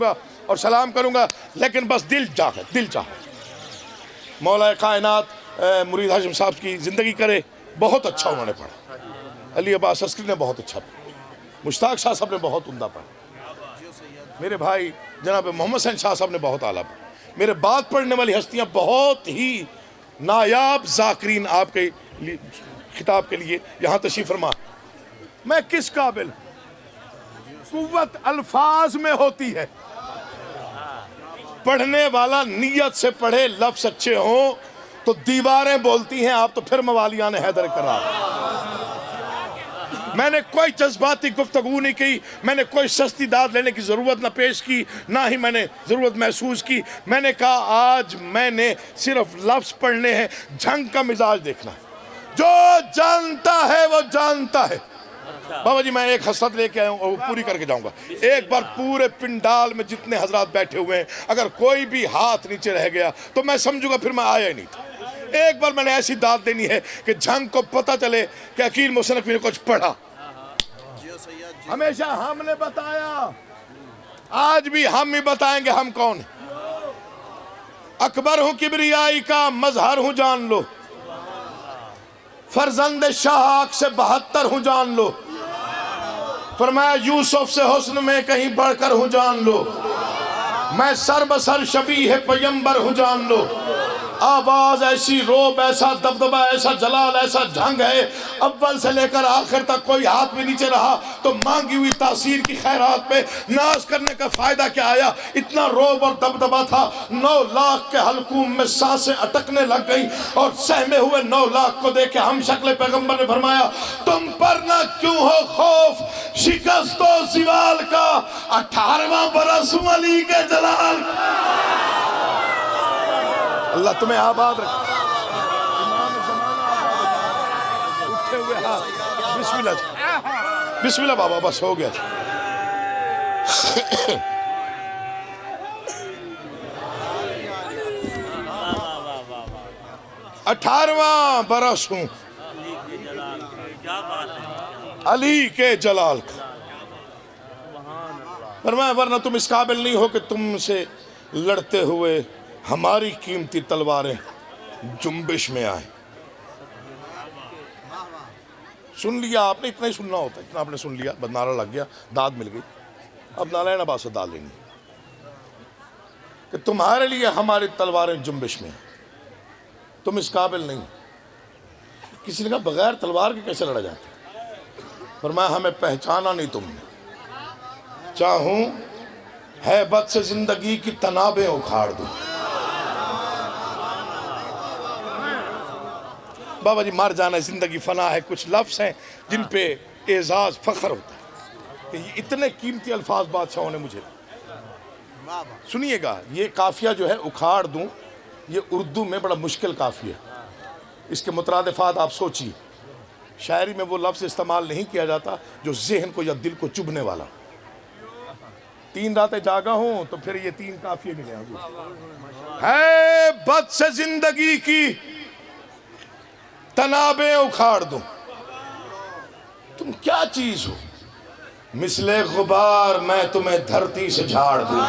گا اور سلام کروں گا، لیکن بس دل چاہے مولا کائنات مرید ہاشم صاحب کی زندگی کرے. بہت اچھا انہوں نے پڑھا، علی عباس عسکری نے بہت اچھا پڑھا، مشتاق شاہ صاحب نے بہت عمدہ پڑھا، میرے بھائی جناب محمد حسین شاہ صاحب نے بہت اعلیٰ پڑھا. میرے بعد پڑھنے والی ہستیاں بہت ہی نایاب ذاکرین آپ کے خطاب کے لیے یہاں تشریف فرما. میں کس قابل؟ قوت الفاظ میں ہوتی ہے. پڑھنے والا نیت سے پڑھے، لفظ اچھے ہوں تو دیواریں بولتی ہیں، آپ تو پھر موالیان حیدر قرار. میں نے کوئی جذباتی گفتگو نہیں کی، میں نے کوئی سستی داد لینے کی ضرورت نہ پیش کی، نہ ہی میں نے ضرورت محسوس کی. میں نے کہا آج میں نے صرف لفظ پڑھنے ہیں، جنگ کا مزاج دیکھنا ہے. جو جانتا ہے وہ جانتا ہے. بابا جی میں ایک حسرت لے کے آیا ہوں اور پوری کر کے جاؤں گا. ایک بار پورے پنڈال میں جتنے حضرات بیٹھے ہوئے ہیں اگر کوئی بھی ہاتھ نیچے رہ گیا تو میں سمجھوں گا پھر میں آیا ہی نہیں تھا. ایک بار میں نے ایسی داد دینی ہے کہ جنگ کو پتہ چلے کہ عقیل مصنف نے کچھ پڑھا. ہمیشہ ہم نے بتایا، آج بھی ہم ہی بتائیں گے ہم کون ہیں. اکبر ہوں کبریائی کا مظہر ہوں جان لو، فرزند شاہ آنکھ سے 72 ہوں جان لو. فرمایا یوسف سے حسن میں کہیں بڑھ کر ہوں جان لو. میں سر بسر شبیہ پیمبر ہوں جان لو. آواز ایسی، روب ایسا، دبدبہ ایسا، جلال ایسا، جھنگ ہے اول سے لے کر آخر تک کوئی ہاتھ بھی نیچے رہا تو مانگی ہوئی تاثیر کی خیرات پہ ناز کرنے کا فائدہ کیا آیا. اتنا روب اور دبدبہ تھا، 9 لاکھ کے حلقوم میں سانسیں اٹکنے لگ گئی اور سہمے ہوئے 9 لاکھ کو دیکھ کے ہم شکل پیغمبر نے فرمایا تم پر نہ کیوں ہو خوف شکست و زوال کا، 18واں برس ہوں علی کے جلال. اللہ تمہیں آباد رکھے. اٹھے ہوئے ہاتھ، بسم اللہ، بسم اللہ بابا، بس ہو گیا. 18واں برس ہوں علی کے جلال کا. فرمایا ورنہ تم اس قابل نہیں ہو کہ تم سے لڑتے ہوئے ہماری قیمتی تلواریں جنبش میں آئیں. سن لیا آپ نے، اتنا ہی سننا ہوتا ہے، اتنا آپ نے سن لیا، بدنارہ لگ گیا، داد مل گئی. اب نالین عباس سے داد لینی کہ تمہارے لیے ہماری تلواریں جنبش میں ہیں. تم اس قابل نہیں. کسی نے کہا بغیر تلوار کے کیسے لڑا جاتا ہے؟ فرمایا ہمیں پہچانا نہیں تم نے. چاہوں ہیبت سے زندگی کی تنابیں اکھاڑ دوں. بابا جی مر جانا ہے، زندگی فنا ہے. کچھ لفظ ہیں جن پہ اعزاز فخر ہوتا ہے کہ یہ اتنے قیمتی الفاظ بادشاہوں نے مجھے. سنیے گا، یہ قافیہ جو ہے اکھاڑ دوں، یہ اردو میں بڑا مشکل قافیہ ہے. اس کے مترادفات آپ سوچیے. شاعری میں وہ لفظ استعمال نہیں کیا جاتا جو ذہن کو یا دل کو چبھنے والا. 3 راتیں جاگا ہوں تو پھر یہ 3 قافیے ملے ہیں. ہے بد سے زندگی کی تنابیں اکھاڑ دوں. تم کیا چیز ہو؟ مثل غبار میں تمہیں دھرتی سے جھاڑ دوں.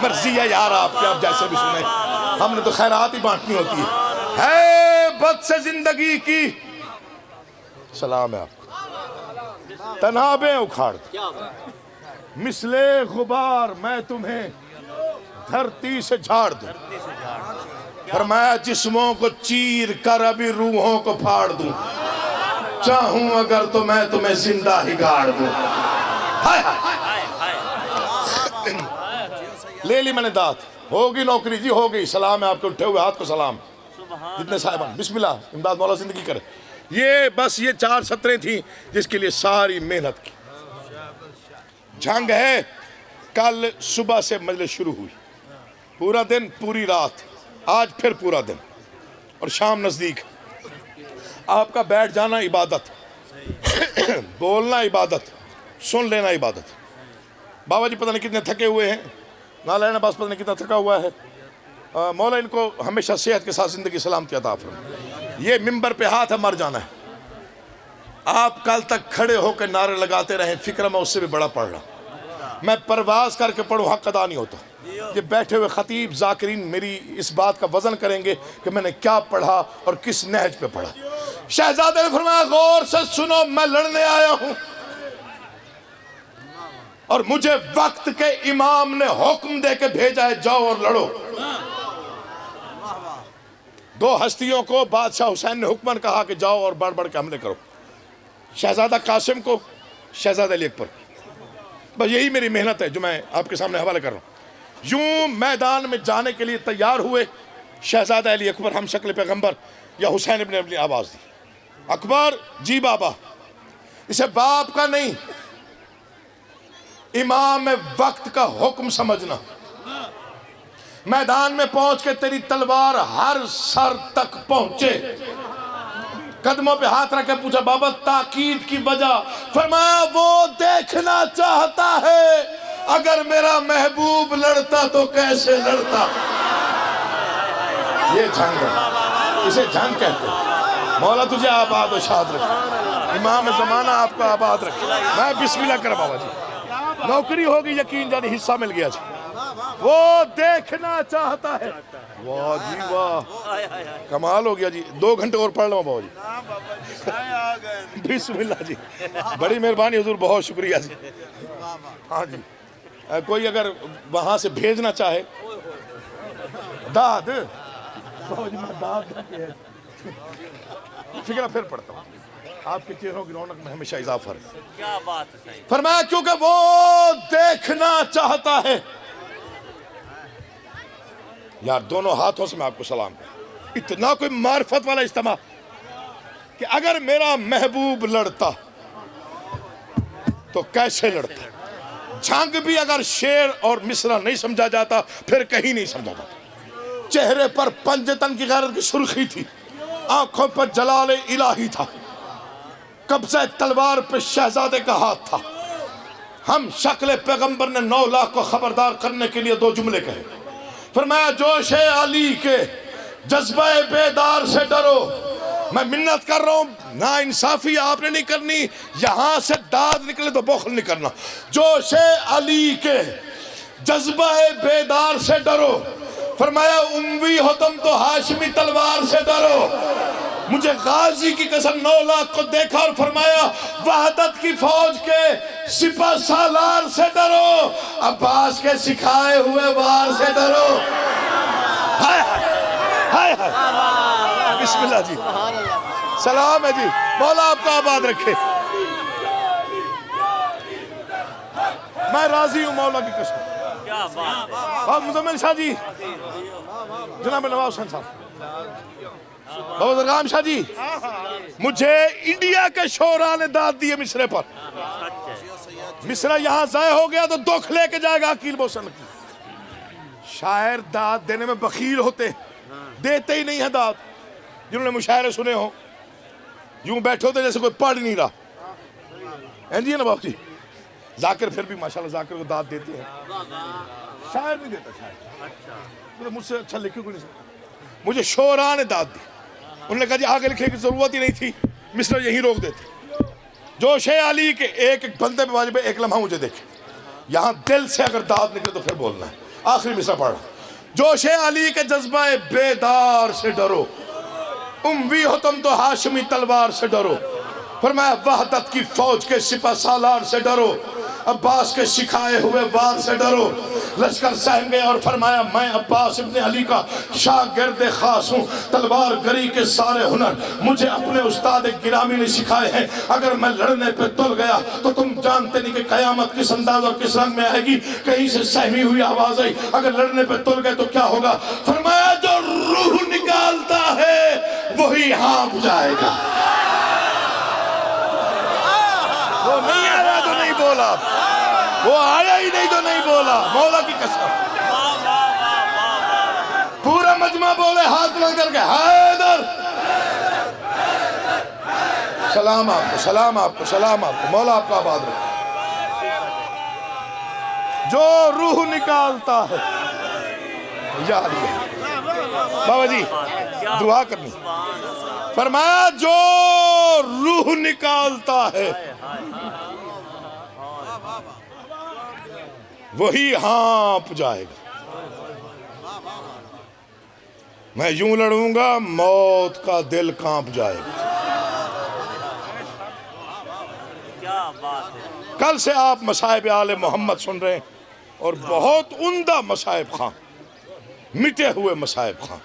مرضی ہے یار آپ کے، آپ جیسے بھی سنیں، ہم نے تو خیرات ہی بانٹنی ہوتی ہے. بد سے زندگی کی، سلام ہے آپ کو، تنابیں اکھاڑ دوں. مثل غبار میں تمہیں دھرتی سے جھاڑ دوں. فرمایا جسموں کو چیر کر ابھی روحوں کو پھاڑ دوں. چاہوں اگر تو میں تمہیں زندہ ہی گاڑ دوں. لے لی میں نے داد. ہوگی نوکری جی، ہوگی. سلام ہے آپ کے اٹھے ہوئے ہاتھ کو سلام. جتنے صاحبان، بسم اللہ، امداد مولا زندگی کرے. یہ بس یہ 4 سطریں تھیں جس کے لیے ساری محنت کی. جنگ ہے. کل صبح سے مجلس شروع ہوئی، پورا دن پوری رات، آج پھر پورا دن اور شام نزدیک. آپ کا بیٹھ جانا عبادت، بولنا عبادت، سن لینا عبادت. بابا جی پتہ نہیں کتنے تھکے ہوئے ہیں، نالین عباس پتہ نہیں کتنا تھکا ہوا ہے. مولا ان کو ہمیشہ صحت کے ساتھ زندگی سلامتی عطا فرمائے. یہ ممبر پہ ہاتھ ہے، مر جانا ہے. آپ کل تک کھڑے ہو کے نعرے لگاتے رہیں، فکر میں اس سے بھی بڑا پڑھ رہا ہوں۔ میں پرواز کر کے پڑھوں حق ادا نہیں ہوتا۔ یہ بیٹھے ہوئے خطیب ذاکرین میری اس بات کا وزن کریں گے کہ میں نے کیا پڑھا اور کس نہج پہ پڑھا۔ شہزادے نے فرمایا غور سے سنو، میں لڑنے آیا ہوں اور مجھے وقت کے امام نے حکم دے کے بھیجا ہے، جاؤ اور لڑو۔ دو ہستیوں کو بادشاہ حسین نے حکماً کہا کہ جاؤ اور بڑھ بڑھ کے حملے کرو، شہزادہ قاسم کو، شہزادہ علی اکبر۔ بس یہی میری محنت ہے جو میں آپ کے سامنے حوالے کر رہا ہوں۔ یوں میدان میں جانے کے لیے تیار ہوئے، شہزادہ علی اکبر ہم شکل پیغمبر یا حسین ابن علی آواز دی، اکبر جی بابا۔ اسے باپ کا نہیں، امام وقت کا حکم سمجھنا۔ میدان میں پہنچ کے تیری تلوار ہر سر تک پہنچے۔ قدموں پہ ہاتھ رکھ کے پوچھا بابا تاکید کی وجہ؟ فرمایا وہ دیکھنا چاہتا ہے اگر میرا محبوب لڑتا تو کیسے لڑتا۔ یہ جنگ ہے، اسے جنگ کہتے ہیں۔ مولا تجھے آباد و شاد رکھے، امام زمانہ آپ کا آباد رکھے۔ میں بسم اللہ کر بابا جی، نوکری ہوگی یقین جانی، حصہ مل گیا جی۔ وہ دیکھنا چاہتا ہے، واہ جی واہ، کمال ہو گیا جی۔ 2 گھنٹے اور پڑھ لوں بابا جی، بسم اللہ جی، بڑی مہربانی حضور، بہت شکریہ جی۔ ہاں جی، کوئی اگر وہاں سے بھیجنا چاہے داد، فکرہ پھر پڑھتا ہوں، آپ کے چہروں کی رونق میں ہمیشہ اضافہ ہے۔ فرمایا کیونکہ وہ دیکھنا چاہتا ہے۔ یار دونوں ہاتھوں سے میں آپ کو سلام کروں، اتنا کوئی معرفت والا اجتماع کہ اگر میرا محبوب لڑتا تو کیسے لڑتا۔ جنگ بھی اگر شعر اور مصرع نہیں سمجھا جاتا پھر کہیں نہیں سمجھا جاتا۔ چہرے پر پنجتن کی غیرت کی سرخی تھی، آنکھوں پر جلال الہی تھا، قبضہ تلوار پہ شہزادے کا ہاتھ تھا۔ ہم شکل پیغمبر نے 9 لاکھ کو خبردار کرنے کے لیے 2 جملے کہے۔ فرمایا جوش علی کے جذبہ بیدار سے ڈرو۔ میں منت کر رہا ہوں، نا انصافی آپ نے نہیں کرنی، یہاں سے داد نکلے تو بخل نہیں کرنا۔ جوش علی کے جذبہ بیدار سے ڈرو۔ فرمایا اموی ہو تم تو ہاشمی تلوار سے ڈرو۔ مجھے غازی کی قسم 9 لاکھ کو دیکھا اور فرمایا وحدت کی فوج کے سپہ سالار سے ڈرو، عباس کے سکھائے ہوئے وار سے ڈرو۔ ہائے ہائے ہائے، بسم اللہ جی، سلام ہے جی، مولا آپ کا آباد رکھے۔ میں راضی ہوں مولا کی قسم۔ بابا مزمل شاہ جی، جناب نواب حسین صاحب، بابا درغام شاہ جی، مجھے انڈیا کے شعراء نے داد دی ہے مصرے پر۔ مصرع یہاں ضائع ہو گیا تو دکھ لے کے جائے گا عقیل بوسن کی۔ شاعر داد دینے میں بخیل ہوتے، دیتے ہی نہیں ہیں داد۔ جنہوں نے مشاعرے سنے ہوں یوں بیٹھے ہوتے جیسے کوئی پڑھ نہیں رہا۔ جی نا باپ جی، ذاکر پھر بھی ماشاءاللہ ذاکر کو داد دیتے ہیں، شاعر نہیں دیتا۔ شاعر مجھ سے اچھا لکھے کوئی نہیں سکتا۔ مجھے شعراء نے داد دی، انہوں نے کہا جی آگے لکھنے کی ضرورت ہی نہیں تھی، مصرع یہیں روک دیتے۔ جوش علی کے ایک ایک بندے پہ واجب ہے ایک لمحہ مجھے دیکھے، یہاں دل سے اگر داد نکلے تو پھر بولنا ہے۔ آخری مصرع پڑھ رہا، جوش علی کے جذبہ بیدار سے ڈرو، اموی ہو تم تو ہاشمی تلوار سے ڈرو۔ فرمایا وحدت کی فوج کے سپہ سالار سے ڈرو، عباس کے سکھائے ہوئے وار سے ڈرو۔ لشکر سہم گئے اور فرمایا میں عباس ابن علی کا شاگرد خاص ہوں، تلوار گری کے سارے ہنر مجھے اپنے استاد گرامی نے سکھائے ہیں۔ اگر میں لڑنے پہ تل گیا تو تم جانتے نہیں کہ قیامت کس انداز اور کس رنگ میں آئے گی۔ کہیں سے سہمی ہوئی آواز آئی، اگر لڑنے پہ تل گئے تو کیا ہوگا؟ فرمایا جو روح نکالتا ہے وہی ہانپ جائے گا۔ وہ نہیں آیا تو نہیں بولا، وہ آیا ہی نہیں تو نہیں بولا، مولا کی قسم۔ پورا مجمع بولے ہاتھ بلند کر کے حیدر۔ سلام آپ کو، سلام آپ کو، سلام آپ کو، مولا آپ کا آباد رکھے۔ جو روح نکالتا ہے یا علی، بابا جی دعا کرنی۔ فرمایا جو روح نکالتا ہے وہی ہانپ جائے گا. میں یوں لڑوں گا موت کا دل کانپ جائے گا. کل سے آپ مصائب آل محمد سن رہے ہیں اور بہت عمدہ مصائب خواں، مٹے ہوئے مصائب خواں.